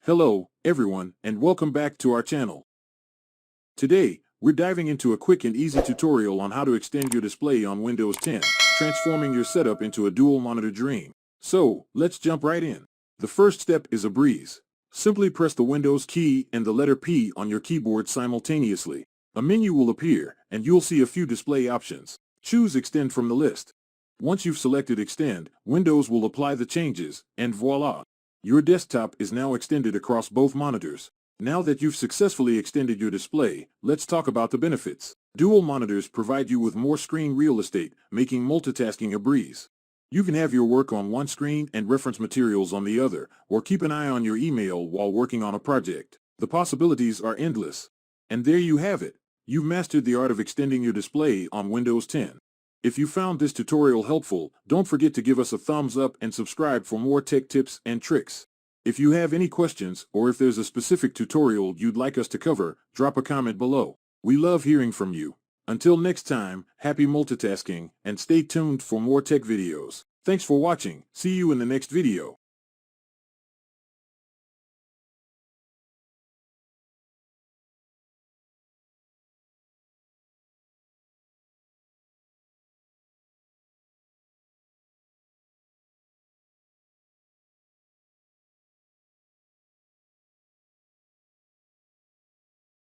Hello, everyone, and welcome back to our channel. Today, we're diving into a quick and easy tutorial on how to extend your display on Windows 10, transforming your setup into a dual monitor dream. So, let's jump right in. The first step is a breeze. Simply press the Windows key and the letter P on your keyboard simultaneously. A menu will appear, and you'll see a few display options. Choose Extend from the list. Once you've selected Extend, Windows will apply the changes, and voila! Your desktop is now extended across both monitors. Now that you've successfully extended your display, let's talk about the benefits. Dual monitors provide you with more screen real estate, making multitasking a breeze. You can have your work on one screen and reference materials on the other, or keep an eye on your email while working on a project. The possibilities are endless. And there you have it. You've mastered the art of extending your display on Windows 10. If you found this tutorial helpful, don't forget to give us a thumbs up and subscribe for more tech tips and tricks. If you have any questions, or if there's a specific tutorial you'd like us to cover, drop a comment below. We love hearing from you. Until next time, happy multitasking, and stay tuned for more tech videos. Thanks for watching. See you in the next video.